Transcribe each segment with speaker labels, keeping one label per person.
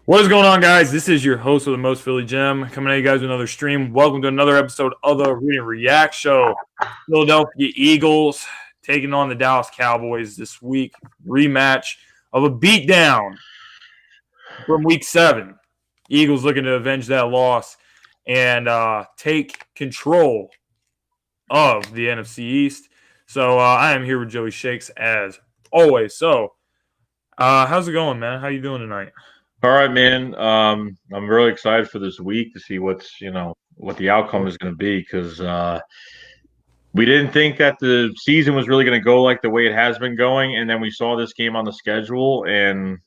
Speaker 1: What is going on, guys? This is your host of the Most Philly Gym coming at you guys with another stream. Welcome to another episode of the Read and React Show. Philadelphia Eagles taking on the Dallas Cowboys this week. Rematch of a beatdown from Week 7. Eagles looking to avenge that loss and take control of the NFC East. So I am here with Joey Shakes as always. So how's it going, man? How you doing tonight?
Speaker 2: All right, man. I'm really excited for this week to see what the outcome is going to be because we didn't think that the season was really going to go like the way it has been going, and then we saw this game on the schedule, and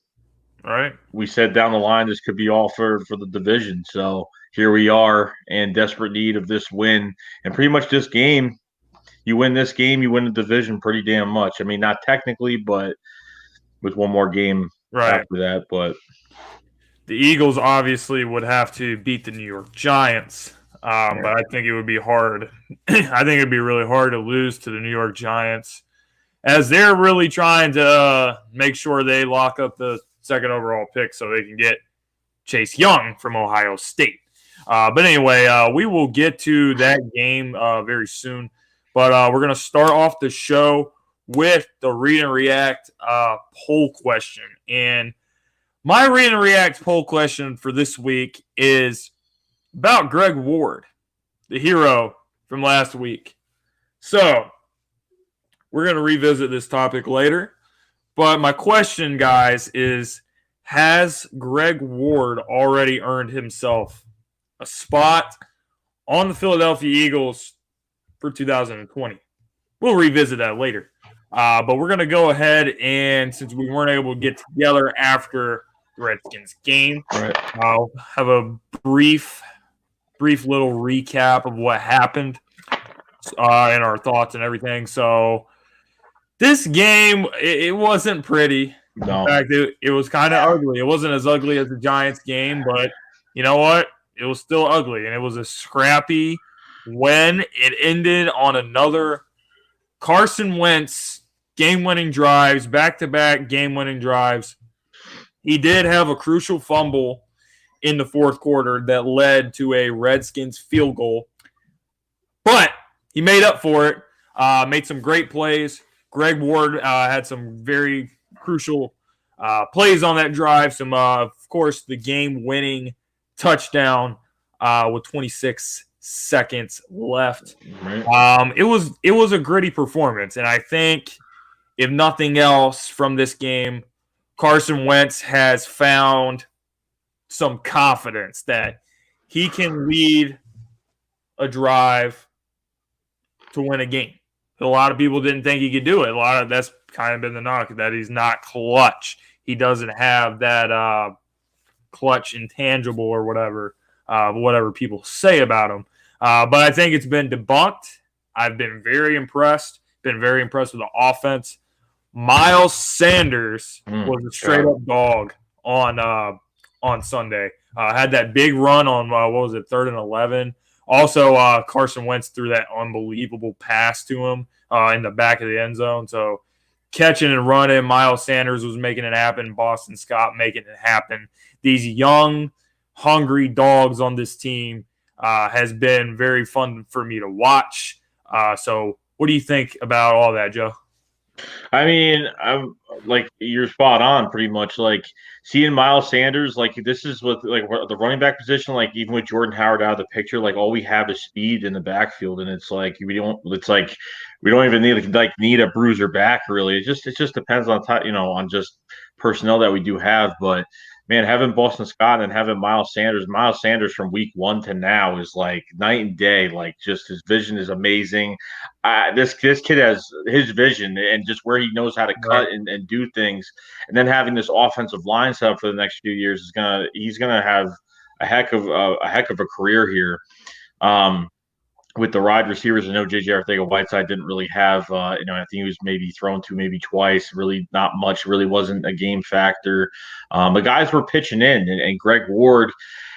Speaker 1: All right.
Speaker 2: we said down the line this could be all for the division. So here we are in desperate need of this win, and pretty much this game. You win this game, you win the division pretty damn much. I mean, not technically, but with one more game
Speaker 1: Right.
Speaker 2: after that, but.
Speaker 1: The Eagles obviously would have to beat the New York Giants, but I think it would be hard. I think it'd be really hard to lose to the New York Giants, as they're really trying to make sure they lock up the second overall pick so they can get Chase Young from Ohio State. But anyway, we will get to that game very soon. But we're going to start off the show with the Read and React poll question. And my Read and React poll question for this week is about Greg Ward, the hero from last week. So, we're going to revisit this topic later. But my question, guys, is has Greg Ward already earned himself a spot on the Philadelphia Eagles for 2020? We'll revisit that later. But we're going to go ahead and, since we weren't able to get together after Redskins game.
Speaker 2: Right.
Speaker 1: I'll have a brief little recap of what happened and our thoughts and everything. So this game, it wasn't pretty.
Speaker 2: No.
Speaker 1: In fact, it was kind of ugly. It wasn't as ugly as the Giants game, but you know what? It was still ugly, and it was a scrappy win. It ended on another Carson Wentz game-winning drives, back-to-back game-winning drives. He did have a crucial fumble in the fourth quarter that led to a Redskins field goal. But he made up for it, made some great plays. Greg Ward had some very crucial plays on that drive. Some, of course, the game-winning touchdown with 26 seconds left.
Speaker 2: Right.
Speaker 1: It was a gritty performance, and I think, if nothing else from this game, Carson Wentz has found some confidence that he can lead a drive to win a game. A lot of people didn't think he could do it. That's kind of been the knock, that he's not clutch. He doesn't have that clutch intangible or whatever people say about him. But I think it's been debunked. I've been very impressed. Been very impressed with the offense. Miles Sanders was a straight-up dog on Sunday. Had that big run on, 3rd and 11. Also, Carson Wentz threw that unbelievable pass to him in the back of the end zone. So, catching and running, Miles Sanders was making it happen. Boston Scott making it happen. These young, hungry dogs on this team has been very fun for me to watch. So, what do you think about all that, Joe?
Speaker 2: I mean, I'm like you're spot on pretty much. Like seeing Miles Sanders, like this is what like the running back position, like even with Jordan Howard out of the picture, like all we have is speed in the backfield, and it's like we don't even need a bruiser back really. It just depends on on just personnel that we do have, but man, having Boston Scott and having Miles Sanders from week 1 to now is like night and day. Like just his vision is amazing. This kid has his vision and just where he knows how to cut and do things. And then having this offensive line set up for the next few years he's gonna have a heck of a career here. With the wide receivers, I know J.J. Arcega-Whiteside didn't really have, I think he was maybe thrown to maybe twice, really not much, really wasn't a game factor. The guys were pitching in, and Greg Ward,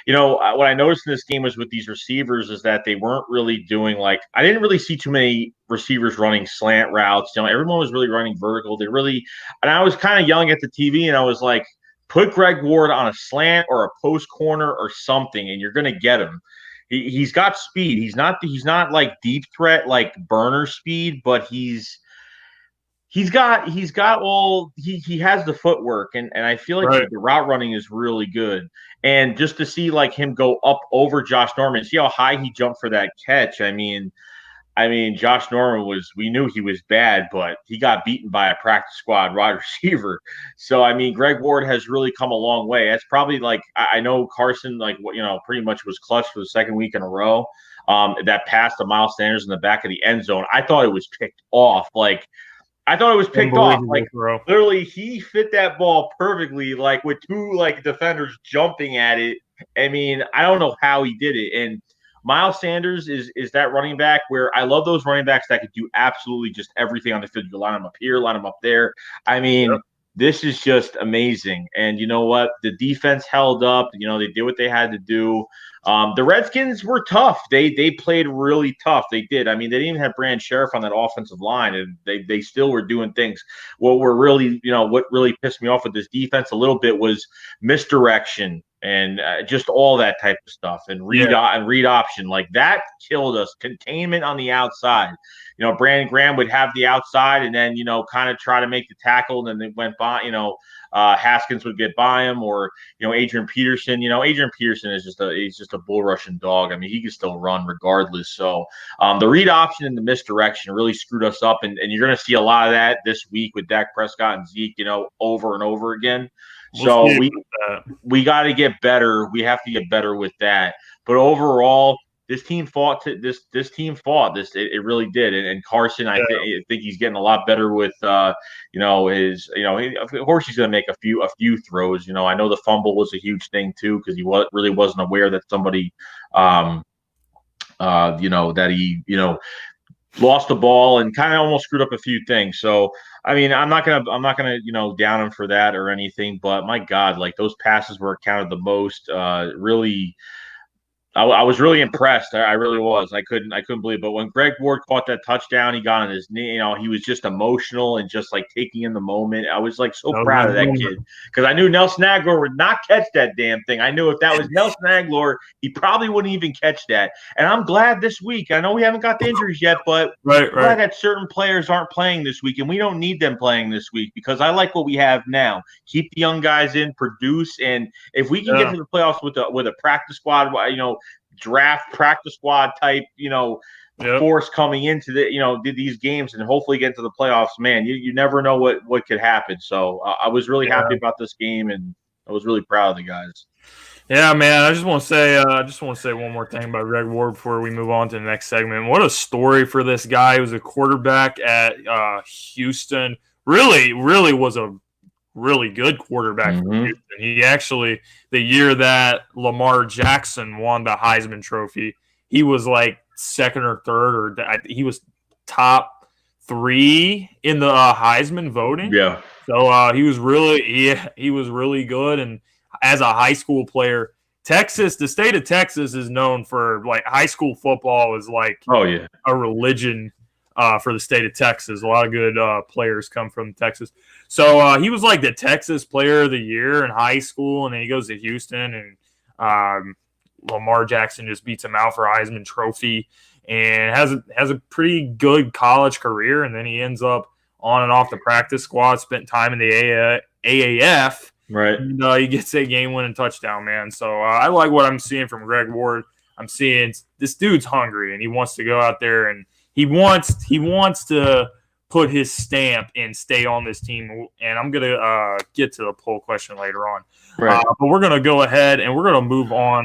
Speaker 2: what I noticed in this game was with these receivers is that they weren't really doing I didn't really see too many receivers running slant routes. Everyone was really running vertical. And I was kind of yelling at the TV, and I was like, put Greg Ward on a slant or a post corner or something, and you're going to get him. He's got speed. He's not like deep threat like burner speed, but he has the footwork, and I feel like
Speaker 1: Right.
Speaker 2: the route running is really good. And just to see like him go up over Josh Norman, see how high he jumped for that catch. I mean, Josh Norman we knew he was bad, but he got beaten by a practice squad wide receiver. So, I mean, Greg Ward has really come a long way. It's probably like, I know Carson, like, pretty much was clutch for the second week in a row. That pass to Miles Sanders in the back of the end zone, I thought it was picked off.
Speaker 1: Unbelievable throw.
Speaker 2: Literally, he fit that ball perfectly, like with two like defenders jumping at it. I mean, I don't know how he did it. And Miles Sanders is that running back where I love those running backs that could do absolutely just everything on the field. You line them up here, line them up there. I mean, This is just amazing. And you know what? The defense held up. They did what they had to do. The Redskins were tough. They played really tough. They did. I mean, they didn't even have Brand Sheriff on that offensive line, and they still were doing things. What really pissed me off with this defense a little bit was misdirection and just all that type of stuff and read option. Like that killed us. Containment on the outside. Brandon Graham would have the outside and then, kind of try to make the tackle, and then they went by, Haskins would get by him, or, Adrian Peterson. Adrian Peterson is just a bull rushing dog. I mean, he can still run regardless. So the read option and the misdirection really screwed us up, and you're going to see a lot of that this week with Dak Prescott and Zeke, over and over again. So we got to get better. We have to get better with that. But overall, this team fought. This team fought. It really did. And Carson, I think he's getting a lot better with of course he's going to make a few throws. I know the fumble was a huge thing too, because he really wasn't aware that somebody, that he lost the ball and kind of almost screwed up a few things. So, I mean, I'm not gonna down him for that or anything. But my God, like those passes were accounted the most. Really. I was really impressed. I really was. I couldn't believe it. But when Greg Ward caught that touchdown, he got on his knee. He was just emotional and just like taking in the moment. I was like so proud of that kid, because I knew Nelson Aguilar would not catch that damn thing. I knew if that was Nelson Aguilar, he probably wouldn't even catch that. And I'm glad this week. I know we haven't got the injuries yet, but I'm glad that certain players aren't playing this week, and we don't need them playing this week, because I like what we have now. Keep the young guys in, produce, and if we can get to the playoffs with a practice squad, draft practice squad type, force coming into these games, and hopefully get to the playoffs, man, you never know what could happen. So I was really happy about this game, and I was really proud of the guys.
Speaker 1: Yeah, man. I just want to say one more thing about Greg Ward before we move on to the next segment. What a story for this guy. He was a quarterback at Houston. Really, really was a really good quarterback for Houston. He actually, the year that Lamar Jackson won the Heisman Trophy, he was like second or third, or he was top 3 in the Heisman voting.
Speaker 2: Yeah.
Speaker 1: So he was really good. And as a high school player, the state of Texas is known for like high school football is like a religion for the state of Texas. A lot of good players come from Texas. So he was like the Texas Player of the Year in high school, and then he goes to Houston, and Lamar Jackson just beats him out for a Heisman Trophy, and has a pretty good college career, and then he ends up on and off the practice squad, spent time in the AAF.
Speaker 2: Right.
Speaker 1: And he gets a game-winning touchdown, man. So I like what I'm seeing from Greg Ward. I'm seeing this dude's hungry, and he wants to go out there, and he wants to put his stamp and stay on this team. And I'm going to get to the poll question later on.
Speaker 2: Right.
Speaker 1: But we're going to go ahead, and we're going to move on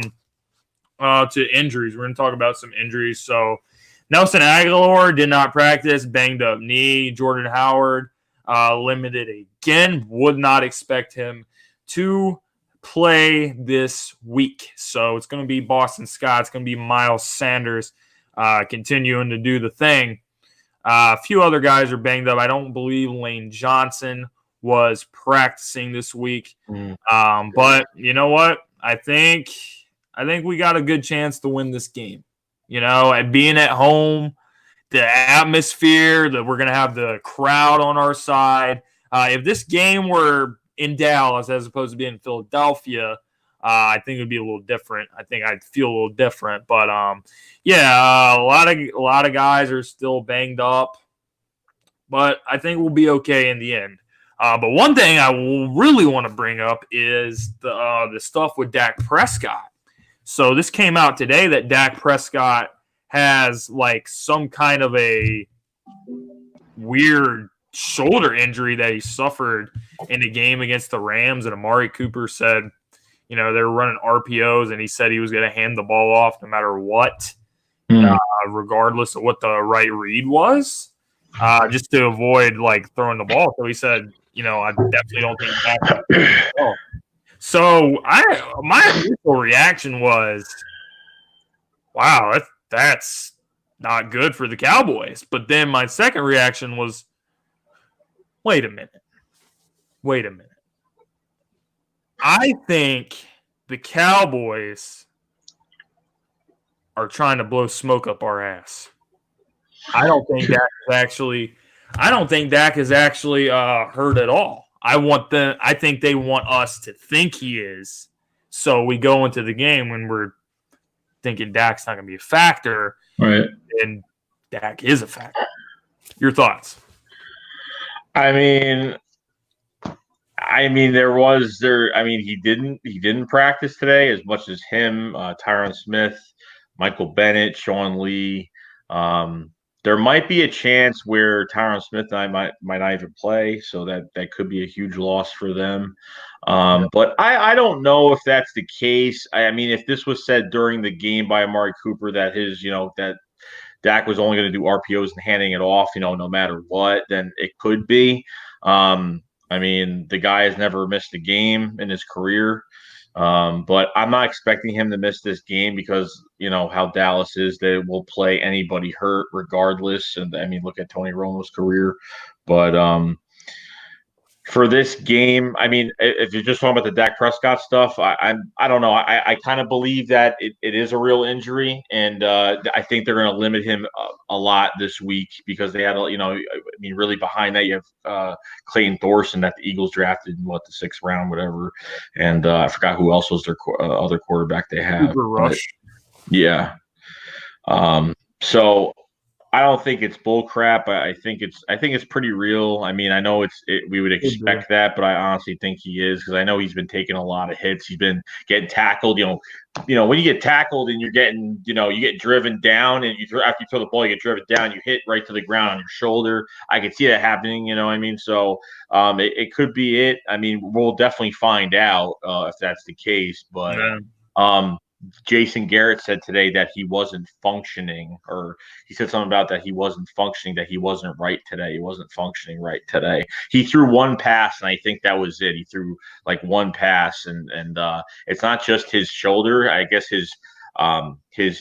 Speaker 1: to injuries. We're going to talk about some injuries. So Nelson Aguilar did not practice, banged up knee. Jordan Howard limited again. Would not expect him to play this week. So it's going to be Boston Scott. It's going to be Miles Sanders continuing to do the thing. A few other guys are banged up. I don't believe Lane Johnson was practicing this week. But you know what? I think we got a good chance to win this game. And being at home, the atmosphere, that we're going to have the crowd on our side. If this game were in Dallas as opposed to being in Philadelphia, I think it would be a little different. I think I'd feel a little different. But a lot of guys are still banged up, but I think we'll be okay in the end. But one thing I really want to bring up is the stuff with Dak Prescott. So this came out today that Dak Prescott has like some kind of a weird shoulder injury that he suffered in a game against the Rams, and Amari Cooper said, they were running RPOs, and he said he was going to hand the ball off no matter what, regardless of what the right read was, just to avoid like throwing the ball. So he said, I definitely don't think that. So my initial reaction was, wow, that's not good for the Cowboys. But then my second reaction was, wait a minute. I think the Cowboys are trying to blow smoke up our ass. I don't think Dak is actually hurt at all. I think they want us to think he is. So we go into the game when we're thinking Dak's not going to be a factor.
Speaker 2: Right.
Speaker 1: And Dak is a factor. Your thoughts?
Speaker 2: I mean, he didn't practice today as much as him, Tyron Smith, Michael Bennett, Sean Lee. There might be a chance where Tyron Smith and I might not even play, so that could be a huge loss for them. But I don't know if that's the case. I mean, if this was said during the game by Amari Cooper that that Dak was only going to do RPOs and handing it off, no matter what, then it could be. I mean, the guy has never missed a game in his career. But I'm not expecting him to miss this game because, how Dallas is. They will play anybody hurt regardless. And, I mean, look at Tony Romo's career. But for this game, I mean, if you're just talking about the Dak Prescott stuff, I don't know. I kind of believe that it is a real injury, and I think they're going to limit him a lot this week because they had, really behind that you have Clayton Thorson that the Eagles drafted in the 6th round, whatever, and I forgot who else was their other quarterback they have.
Speaker 1: Rush.
Speaker 2: Yeah. So I don't think it's bull crap. I think it's pretty real. I mean, I know we would expect that, but I honestly think he is because I know he's been taking a lot of hits. He's been getting tackled. When you get tackled and you're getting, you get driven down, and after you throw the ball, you get driven down. You hit right to the ground on your shoulder. I could see that happening. You know what I mean? So it could be it. I mean, we'll definitely find out if that's the case. But Jason Garrett said today that he wasn't functioning, or he said something about that he wasn't functioning, that he wasn't right today. He wasn't functioning right today. He threw one pass, and I think that was it. He threw like one pass, and it's not just his shoulder. I guess his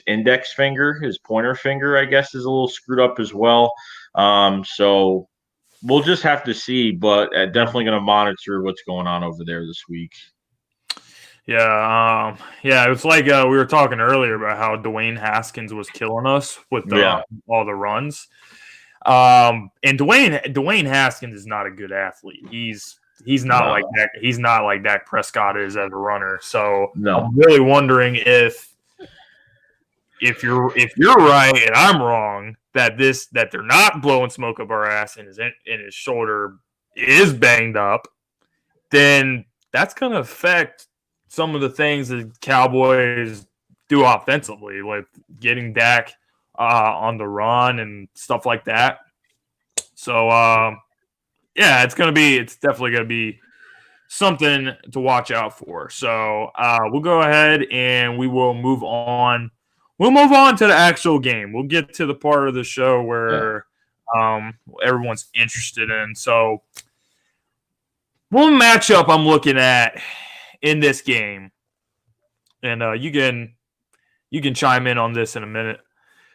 Speaker 2: index finger, his pointer finger, I guess, is a little screwed up as well. So we'll just have to see, but definitely going to monitor what's going on over there this week.
Speaker 1: Yeah, it's like we were talking earlier about how Dwayne Haskins was killing us with all the runs. And Dwayne Haskins is not a good athlete. He's not like that. He's not like Dak Prescott is as a runner. So I'm really wondering if you're right and I'm wrong that they're not blowing smoke up our ass and his shoulder is banged up, then that's going to affect some of the things that Cowboys do offensively, like getting Dak on the run and stuff like that. So, it's definitely going to be something to watch out for. So we'll go ahead and we will move on. We'll move on to the actual game. We'll get to the part of the show where everyone's interested in. So one matchup I'm looking at in this game, and you can chime in on this in a minute.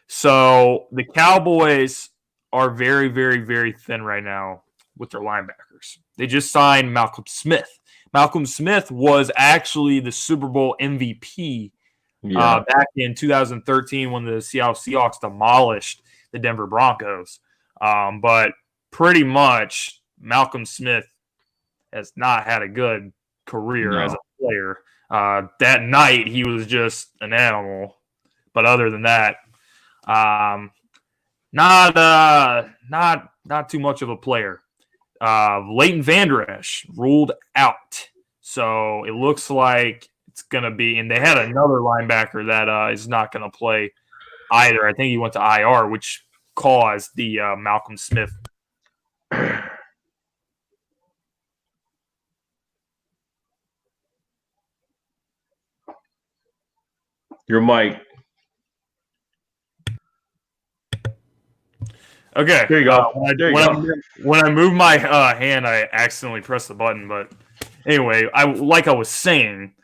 Speaker 1: So the Cowboys are very, very, very thin right now with their linebackers. They just signed Malcolm Smith. Malcolm Smith was actually the Super Bowl MVP back in 2013 when the Seattle Seahawks demolished the Denver Broncos. But pretty much Malcolm Smith has not had a good career as
Speaker 2: No.
Speaker 1: a player. That night he was just an animal, but other than that, not too much of a player. Leighton Vander Esch ruled out, so it looks like it's gonna be. And they had another linebacker that is not gonna play either. I think he went to IR, which caused the Malcolm Smith.
Speaker 2: Your mic.
Speaker 1: Okay.
Speaker 2: There you go.
Speaker 1: When I move my hand, I accidentally press the button. But anyway, I was saying,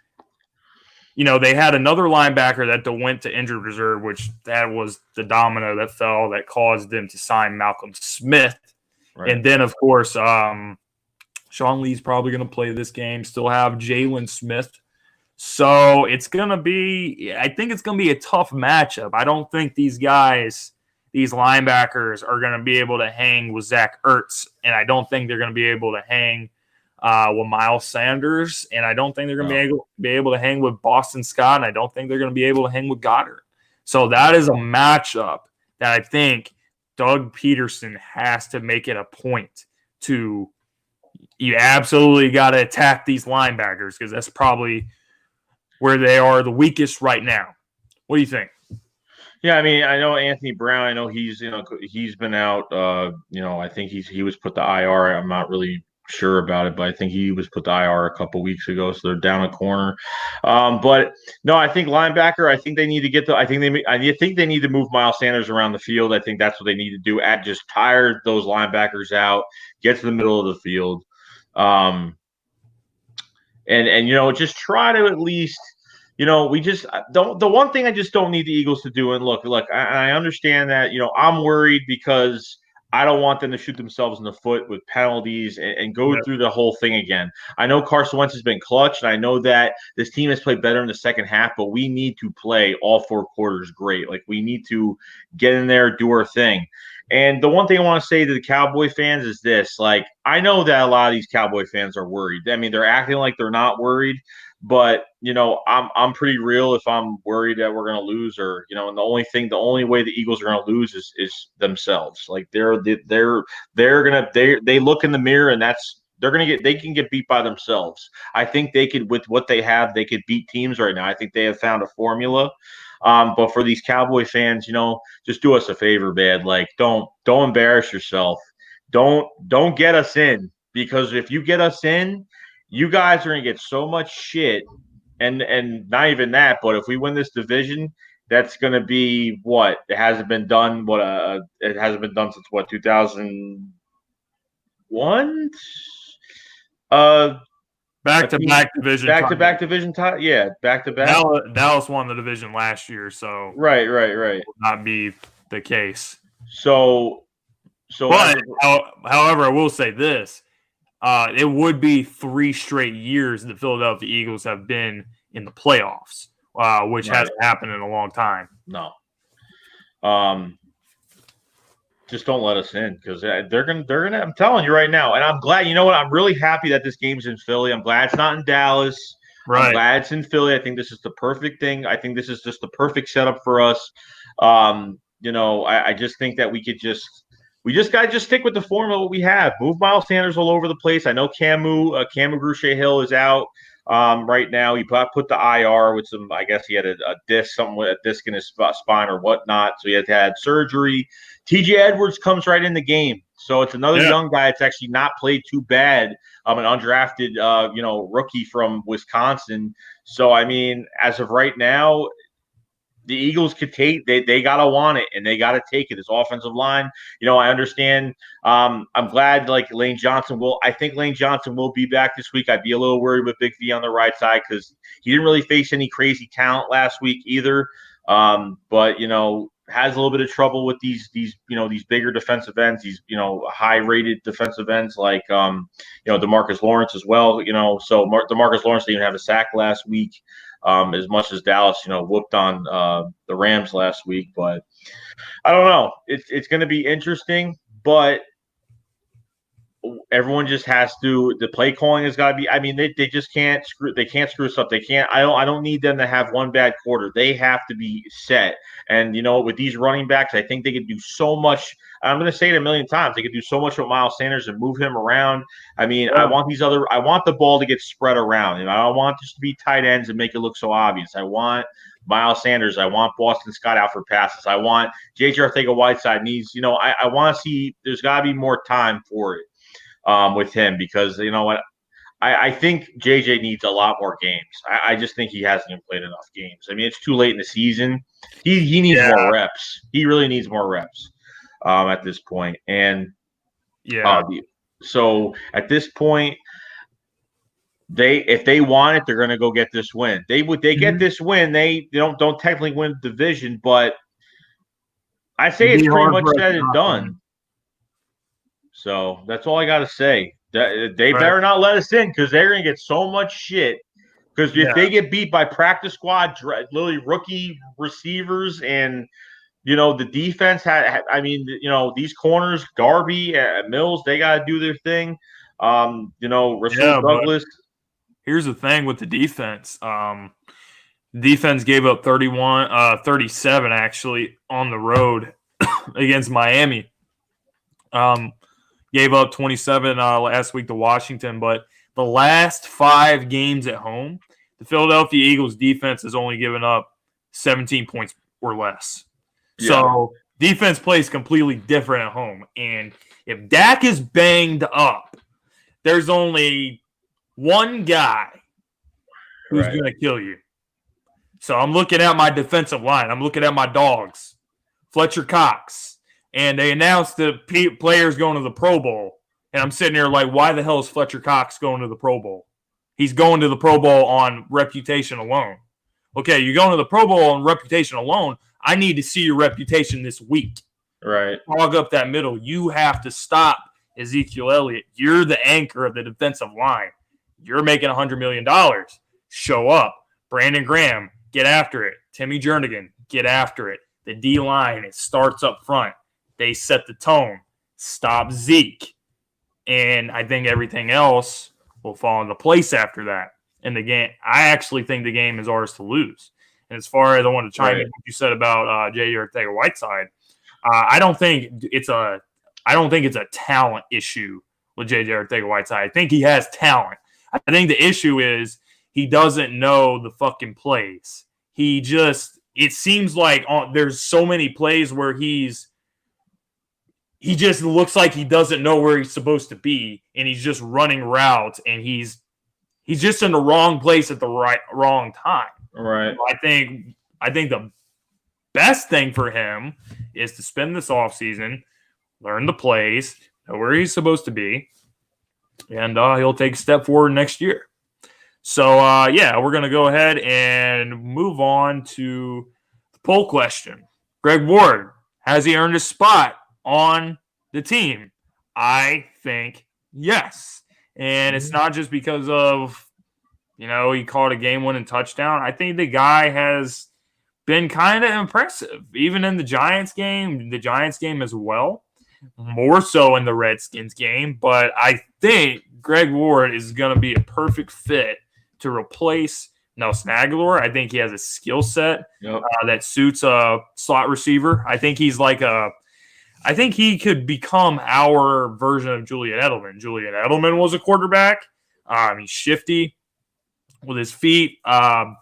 Speaker 1: they had another linebacker that went to injured reserve, which that was the domino that fell that caused them to sign Malcolm Smith. Right. And then, of course, Sean Lee's probably going to play this game. Still have Jalen Smith. So I think it's going to be a tough matchup. I don't think these linebackers are going to be able to hang with Zach Ertz, and I don't think they're going to be able to hang with Miles Sanders, and I don't think they're going to be able to hang with Boston Scott, and I don't think they're going to be able to hang with Goddard. So that is a matchup that I think Doug Peterson has to make it a point to. You absolutely got to attack these linebackers because that's probably where they are the weakest right now. What do you think?
Speaker 2: Yeah, I mean, I know Anthony Brown. I know he's been out. I think he was put to IR. I'm not really sure about it, but I think he was put to IR a couple weeks ago, so they're down a corner. But no, I think linebacker. I think they need to get I think they need to move Miles Sanders around the field. I think that's what they need to do. Just tire those linebackers out, get to the middle of the field, and just try to at least. We just don't. The one thing I just don't need the Eagles to do, and look, I understand that. I'm worried because I don't want them to shoot themselves in the foot with penalties and go through the whole thing again. I know Carson Wentz has been clutch, and I know that this team has played better in the second half, but we need to play all four quarters great. We need to get in there, do our thing. And the one thing I want to say to the Cowboy fans is this: I know that a lot of these Cowboy fans are worried. I mean, they're acting like they're not worried. But I'm pretty real if I'm worried that we're gonna lose, or and the only way the Eagles are gonna lose is themselves. They look in the mirror and they can get beat by themselves. I think they could, with what they have, they could beat teams right now. I think they have found a formula. But for these Cowboy fans, just do us a favor, man. Don't embarrass yourself. Don't get us in, because if you get us in, you guys are going to get so much shit, and not even that, but if we win this division, that's going to be what? It hasn't been done. It hasn't been done since 2001?
Speaker 1: Back-to-back division.
Speaker 2: Back-to-back division title. Yeah, back-to-back.
Speaker 1: Dallas won the division last year, so
Speaker 2: right.
Speaker 1: Will not be the case.
Speaker 2: But
Speaker 1: however, I will say this. It would be 3 straight years the Philadelphia Eagles have been in the playoffs, which hasn't happened in a long time.
Speaker 2: No. Just don't let us in, because they're gonna. I'm telling you right now, and I'm glad. You know what? I'm really happy that this game's in Philly. I'm glad it's not in Dallas. Right. I'm glad it's in Philly. I think this is the perfect thing. I think this is just the perfect setup for us. I just think that we just got to stick with the formula we have. Move Miles Sanders all over the place. I know Camu Grugier-Hill is out right now. He put the IR with some, I guess he had a disc in his spine or whatnot. So he had to have surgery. TJ Edwards comes right in the game. So it's another young guy that's actually not played too bad. An undrafted, rookie from Wisconsin. So, I mean, as of right now, the Eagles could take. They gotta want it, and they gotta take it. This offensive line, I understand. I'm glad Lane Johnson will. I think Lane Johnson will be back this week. I'd be a little worried with Big V on the right side because he didn't really face any crazy talent last week either. But has a little bit of trouble with these bigger defensive ends, these high rated defensive ends like DeMarcus Lawrence as well. So DeMarcus Lawrence didn't even have a sack last week. As much as Dallas, whooped on the Rams last week. But I don't know. It's going to be interesting. But everyone just has to. The play calling has got to be. I mean, they just can't screw. They can't screw us up. They can't. I don't need them to have one bad quarter. They have to be set. And with these running backs, I think they could do so much. I'm going to say it a million times. They could do so much with Miles Sanders and move him around. I mean, I want the ball to get spread around. I don't want this to be tight ends and make it look so obvious. I want Miles Sanders. I want Boston Scott out for passes. I want J.J. Arcega-Whiteside needs. I want to see. There's got to be more time for it. With him, because you know what, I think JJ needs a lot more games. I just think he hasn't even played enough games. I mean, it's too late in the season. He needs more reps. He really needs more reps at this point. And so at this point, if they want it, they're going to go get this win. They get this win. They don't technically win the division, but I say it's pretty much said and done. So that's all I got to say. They better not let us in, because they're going to get so much shit. Because if they get beat by practice squad, literally rookie receivers, and the defense these corners, Darby, Mills, they got to do their thing. Rasul Douglas.
Speaker 1: Here's the thing with the defense. Defense gave up 37 actually on the road against Miami. Gave up 27 last week to Washington, but the last 5 games at home, the Philadelphia Eagles defense has only given up 17 points or less. Yeah. So defense plays completely different at home. And if Dak is banged up, there's only one guy who's going to kill you. So I'm looking at my defensive line. I'm looking at my dogs, Fletcher Cox. And they announced the players going to the Pro Bowl. And I'm sitting here like, why the hell is Fletcher Cox going to the Pro Bowl? He's going to the Pro Bowl on reputation alone. Okay, you're going to the Pro Bowl on reputation alone. I need to see your reputation this week.
Speaker 2: Right.
Speaker 1: Hog up that middle. You have to stop Ezekiel Elliott. You're the anchor of the defensive line. You're making $100 million. Show up. Brandon Graham, get after it. Timmy Jernigan, get after it. The D-line, it starts up front. They set the tone. Stop Zeke. And I think everything else will fall into place after that. And the game, I actually think the game is ours to lose. And as far as I want to chime in what you said about J.J. Arcega-Whiteside, I don't think it's a talent issue with J.J. Arcega-Whiteside. I think he has talent. I think the issue is he doesn't know the fucking plays. It seems like there's so many plays where he just looks like he doesn't know where he's supposed to be, and he's just running routes, and he's just in the wrong place at the wrong time.
Speaker 2: Right.
Speaker 1: So I think the best thing for him is to spend this offseason, learn the plays, know where he's supposed to be, and he'll take a step forward next year. So, we're going to go ahead and move on to the poll question. Greg Ward, has he earned a spot on the team? I think yes. And it's not just because of, he caught a game-winning touchdown. I think the guy has been kind of impressive, even in the Giants game as well, more so in the Redskins game. But I think Greg Ward is going to be a perfect fit to replace Nelson Aguilar. I think he has a skill set that suits a slot receiver. I think I think he could become our version of Julian Edelman. Julian Edelman was a quarterback. He's shifty with his feet.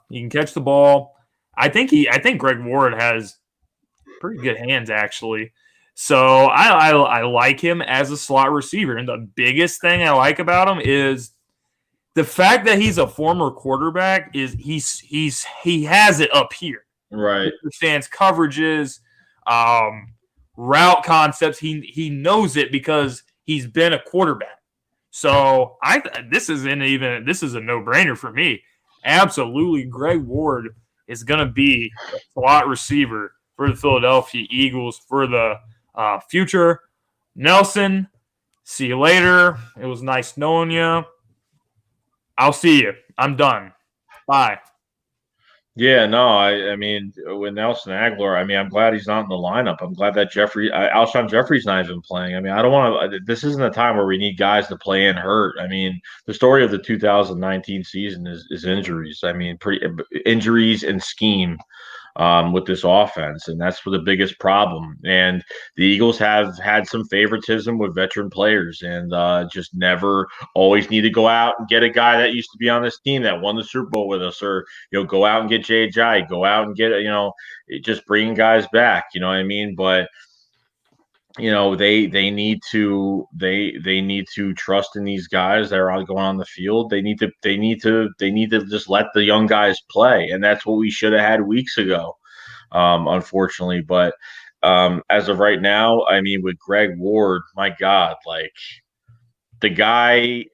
Speaker 1: He can catch the ball. I think Greg Ward has pretty good hands, actually. So I like him as a slot receiver. And the biggest thing I like about him is the fact that he's a former quarterback. Is he has it up here.
Speaker 2: Right.
Speaker 1: He understands coverages, route concepts. He knows it because he's been a quarterback. So this is a no-brainer for me. Absolutely, Greg Ward is going to be a slot receiver for the Philadelphia Eagles for the future. Nelson, see you later. It was nice knowing you. I'll see you. I'm done. Bye.
Speaker 2: Yeah, no, I mean, with Nelson Aguilar, I mean, I'm glad he's not in the lineup. I'm glad that Alshon Jeffrey's not even playing. I mean, I don't want to. This isn't a time where we need guys to play in hurt. I mean, the story of the 2019 season is injuries. I mean, injuries and scheme with this offense, and that's for the biggest problem. And the Eagles have had some favoritism with veteran players, and just never always need to go out and get a guy that used to be on this team that won the Super Bowl with us, or go out and get J.J., go out and get just bringing guys back. You know what I mean? But they need to trust in these guys that are all going on the field. They need to just let the young guys play, and that's what we should have had weeks ago, unfortunately. But as of right now, I mean, with Greg Ward, my God, like the guy,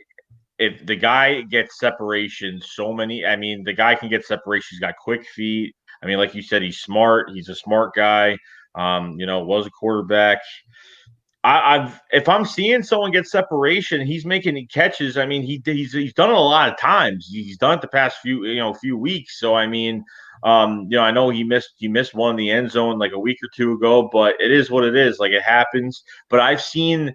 Speaker 2: if the guy gets separation, I mean, the guy can get separation. He's got quick feet. I mean, like you said, he's smart. He's a smart guy. Was a quarterback. I've if I'm seeing someone get separation, he's making catches. I mean, he's done it a lot of times. He's done it the past few weeks. So I mean, I know he missed one in the end zone like a week or two ago, but it is what it is. Like it happens. But I've seen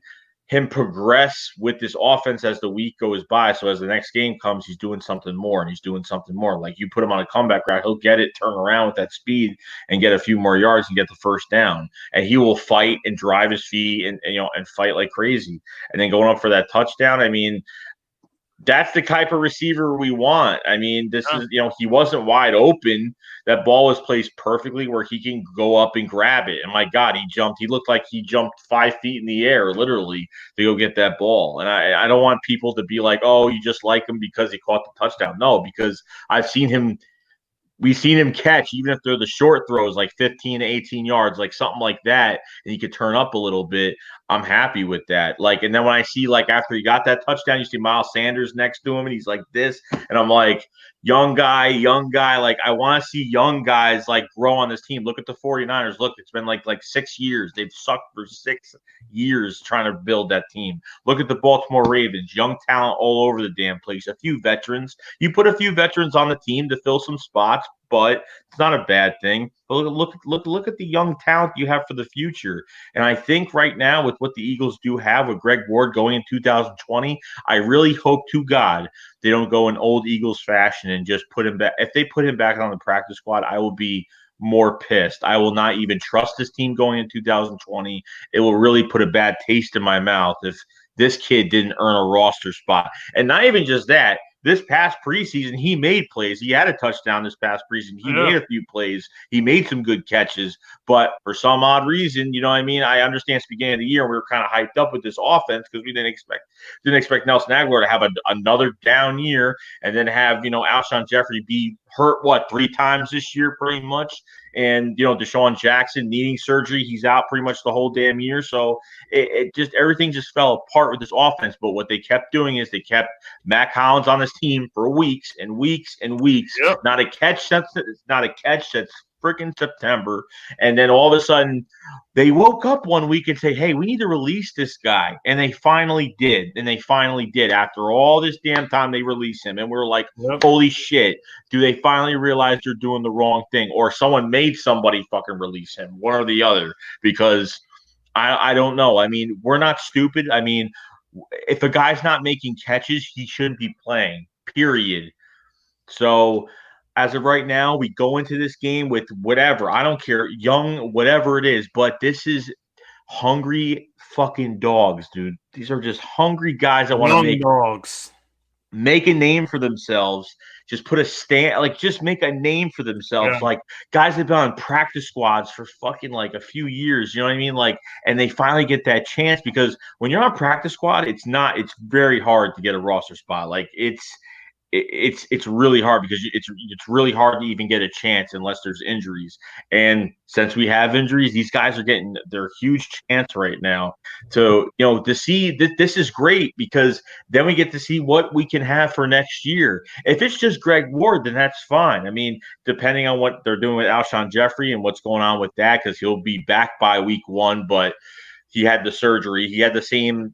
Speaker 2: him progress with this offense as the week goes by. So as the next game comes, he's doing something more and he's doing something more. Like you put him on a comeback route, he'll get it, turn around with that speed and get a few more yards and get the first down. And he will fight and drive his feet and fight like crazy. And then going up for that touchdown, I mean, that's the type of receiver we want. I mean, this is, he wasn't wide open. That ball was placed perfectly where he can go up and grab it. And my God, he jumped. He looked like he jumped 5 feet in the air, literally, to go get that ball. And I don't want people to be like, oh, you just like him because he caught the touchdown. No, because we've seen him catch, even if they're the short throws, like 15 to 18 yards, like something like that, and he could turn up a little bit. I'm happy with that. Like, and then when I see, like, after he got that touchdown, you see Miles Sanders next to him, and he's like this, and I'm like, young guy. Like, I want to see young guys like grow on this team. Look at the 49ers. Look, it's been like 6 years. They've sucked for 6 years trying to build that team. Look at the Baltimore Ravens, young talent all over the damn place. A few veterans. You put a few veterans on the team to fill some spots, but it's not a bad thing. But look at the young talent you have for the future. And I think right now, with what the Eagles do have with Greg Ward going in 2020, I really hope to God they don't go in old Eagles fashion and just put him back. If they put him back on the practice squad, I will be more pissed. I will not even trust this team going in 2020. It will really put a bad taste in my mouth if this kid didn't earn a roster spot. And not even just that, this past preseason, he made plays. He had a touchdown this past preseason. He made a few plays. He made some good catches. But for some odd reason, you know what I mean? I understand it's the beginning of the year. We were kind of hyped up with this offense because we didn't expect Nelson Aguilar to have another down year and then have, Alshon Jeffrey be hurt, 3 times this year pretty much. And, Deshaun Jackson needing surgery. He's out pretty much the whole damn year. So it just everything just fell apart with this offense. But what they kept doing is they kept Mac Hollins on this team for weeks and weeks and weeks.
Speaker 1: Yep.
Speaker 2: Not a catch since freaking September. And then all of a sudden they woke up one week and say, hey, we need to release this guy. And they finally did. After all this damn time, they release him. And we're like, holy shit. Do they finally realize they're doing the wrong thing? Or someone made somebody fucking release him, one or the other, because I don't know. I mean, we're not stupid. I mean, if a guy's not making catches, he shouldn't be playing, period. So as of right now, we go into this game with whatever. I don't care, young, whatever it is, but this is hungry fucking dogs, dude. These are just hungry guys that want to make a name for themselves. Just put a just make a name for themselves. Like guys that have been on practice squads for fucking like a few years, you know what I mean? Like, and they finally get that chance because when you're on practice squad, it's very hard to get a roster spot. Like it's really hard because it's really hard to even get a chance unless there's injuries. And since we have injuries, these guys are getting their huge chance right now to see that this is great because then we get to see what we can have for next year. If it's just Greg Ward, then that's fine. I mean, depending on what they're doing with Alshon Jeffrey and what's going on with that, because he'll be back by week 1, but he had the surgery. He had the same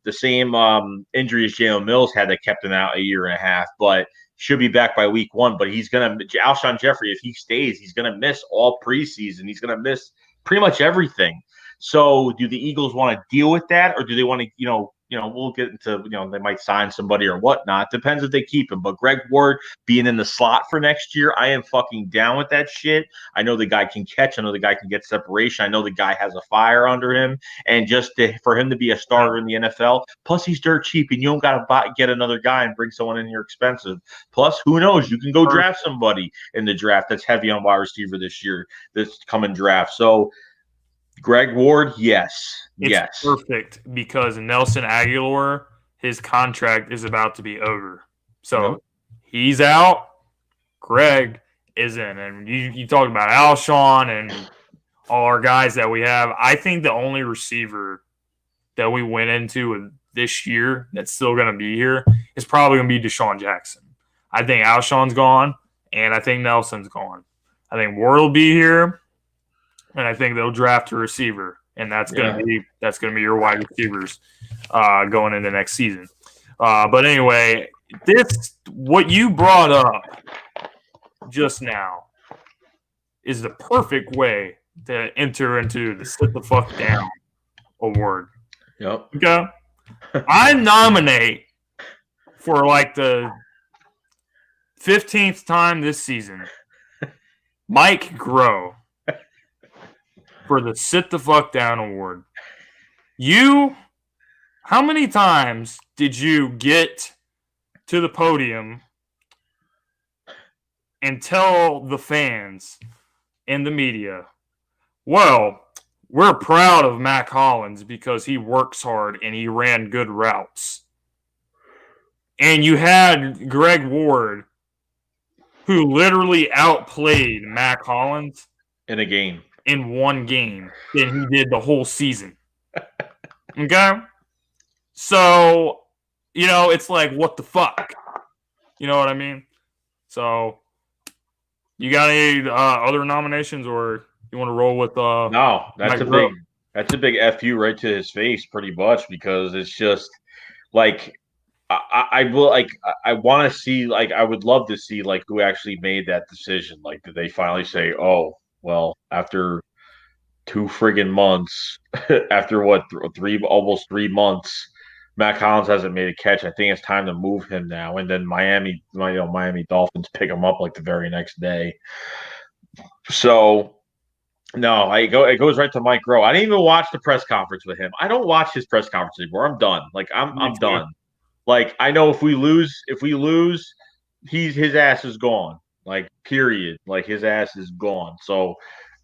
Speaker 2: injury as Jalen Mills had that kept him out a year and a half. But should be back by week 1, but he's going to – Alshon Jeffrey, if he stays, he's going to miss all preseason. He's going to miss pretty much everything. So do the Eagles want to deal with that, or do they want to, we'll get into, they might sign somebody or whatnot. Depends if they keep him. But Greg Ward being in the slot for next year, I am fucking down with that shit. I know the guy can catch. I know the guy can get separation. I know the guy has a fire under him. And for him to be a starter in the NFL, plus he's dirt cheap, and you don't got to get another guy and bring someone in here expensive. Plus, who knows? You can go draft somebody in the draft that's heavy on wide receiver this year, this coming draft. So, Greg Ward, yes.
Speaker 1: It's perfect because Nelson Aguilar, his contract is about to be over. So he's out. Greg is in. And you talked about Alshon and all our guys that we have. I think the only receiver that we went into this year that's still going to be here is probably going to be Deshaun Jackson. I think Alshon's gone, and I think Nelson's gone. I think Ward will be here. And I think they'll draft a receiver, and that's gonna be your wide receivers going into next season. But anyway, what you brought up just now is the perfect way to enter into the Sit the Fuck Down award.
Speaker 2: Yep.
Speaker 1: Okay. I nominate for like the 15th time this season, Mike Groh. For the Sit the Fuck Down award. How many times did you get to the podium and tell the fans and the media, well, we're proud of Mac Hollins because he works hard and he ran good routes. And you had Greg Ward, who literally outplayed Mac Hollins
Speaker 2: in a game.
Speaker 1: In one game than he did the whole season. Okay? So, it's like, what the fuck? You know what I mean? So, you got any other nominations, or you want to roll with
Speaker 2: No, that's a big FU right to his face pretty much, because it's just like I want to see, like, I would love to see, like, who actually made that decision. Like, did they finally say, oh, well, after 2 friggin' months, after what, almost 3 months, Mac Hollins hasn't made a catch. I think it's time to move him now. And then Miami Dolphins pick him up like the very next day. So, no, it goes right to Mike Groh. I didn't even watch the press conference with him. I don't watch his press conference anymore. I'm done. Like, I'm done. Like, I know if we lose, his ass is gone. Like, period. Like, his ass is gone. So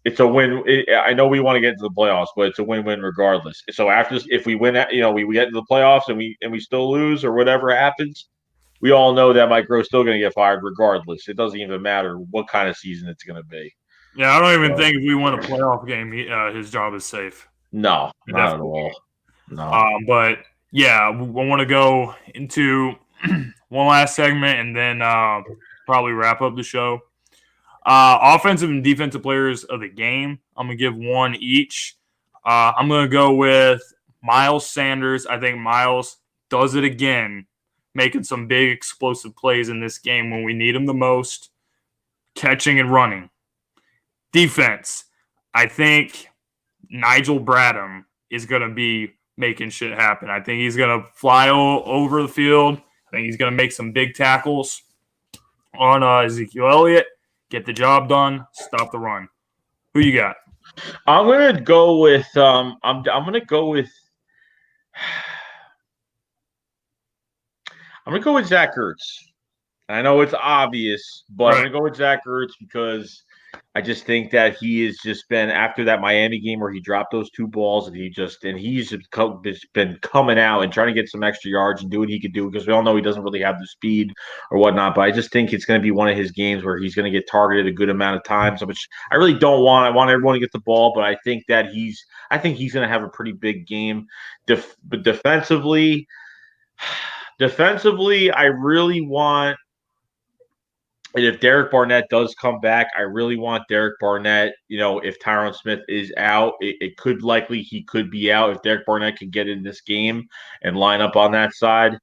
Speaker 2: it's a win. I know we want to get into the playoffs, but it's a win-win regardless. So if we win, we get into the playoffs and we still lose or whatever happens, we all know that Mike Groh's still going to get fired regardless. It doesn't even matter what kind of season it's going to be.
Speaker 1: Yeah, I don't even think if we win a playoff game, his job is safe.
Speaker 2: No, not at all. No.
Speaker 1: But yeah, I want to go into one last segment and then probably wrap up the show. Offensive and defensive players of the game. I'm going to give one each. I'm going to go with Miles Sanders. I think Miles does it again, making some big explosive plays in this game when we need him the most, catching and running. Defense. I think Nigel Bradham is going to be making shit happen. I think he's going to fly over the field. I think he's going to make some big tackles on Ezekiel Elliott. Get the job done. Stop the run. Who you got?
Speaker 2: I'm gonna go with I'm gonna go with Zach Ertz. I know it's obvious, but right. I'm gonna go with Zach Ertz because I just think that he has just been, after that Miami game where he dropped those 2 balls, and he's been coming out and trying to get some extra yards and do what he could do, because we all know he doesn't really have the speed or whatnot. But I just think it's going to be one of his games where he's going to get targeted a good amount of times, which I really don't want. I want everyone to get the ball, but I think he's going to have a pretty big game. But defensively, I really want. And if Derek Barnett does come back, I really want Derek Barnett. If Tyron Smith is out, he could be out. If Derek Barnett can get in this game and line up on that side,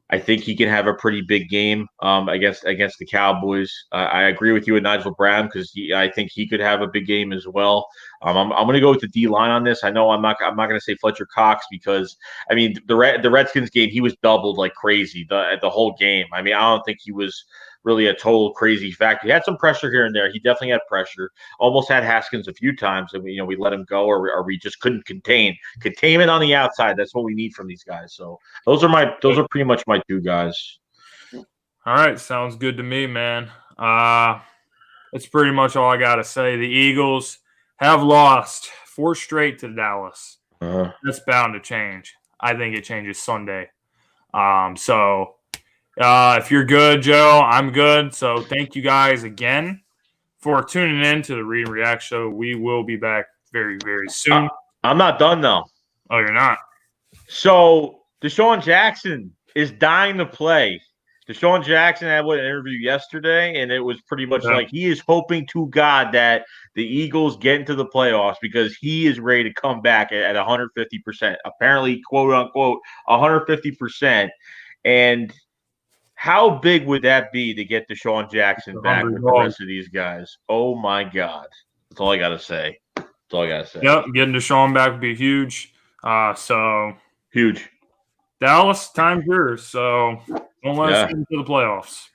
Speaker 2: I think he can have a pretty big game against the Cowboys. I agree with you with Nigel Brown because I think he could have a big game as well. I'm going to go with the D line on this. I know I'm not going to say Fletcher Cox because I mean the Redskins game he was doubled like crazy the whole game. I mean I don't think he was really a total crazy factor. He had some pressure here and there. He definitely had pressure. Almost had Haskins a few times, and we let him go, or we just couldn't containment on the outside. That's what we need from these guys. So those are pretty much my two guys.
Speaker 1: All right, sounds good to me, man. That's pretty much all I got to say. The Eagles have lost 4 straight to Dallas. That's bound to change. I think it changes Sunday. If you're good, Joe, I'm good. So thank you guys again for tuning in to the Read and React show. We will be back very, very soon.
Speaker 2: I'm not done, though.
Speaker 1: Oh, you're not?
Speaker 2: So Deshaun Jackson is dying to play. Deshaun Jackson had an interview yesterday, and it was pretty much like he is hoping to God that the Eagles get into the playoffs because he is ready to come back at 150%. Apparently, quote unquote, 150%. And how big would that be to get Deshaun Jackson back with the rest of these guys? Oh my God! That's all I gotta say.
Speaker 1: Yep, getting Deshaun back would be huge.
Speaker 2: Huge.
Speaker 1: Dallas, time's yours. So don't let us get into the playoffs.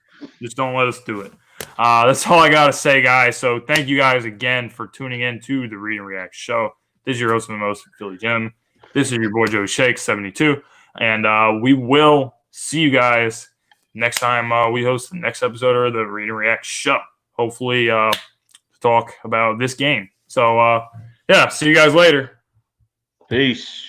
Speaker 1: Just don't let us do it. That's all I got to say, guys. So thank you guys again for tuning in to the Read and React show. This is your host of the most, Philly Jim. This is your boy, Joe Shake, 72. And we will see you guys next time we host the next episode of the Read and React show. Hopefully to talk about this game. So, see you guys later.
Speaker 2: Peace.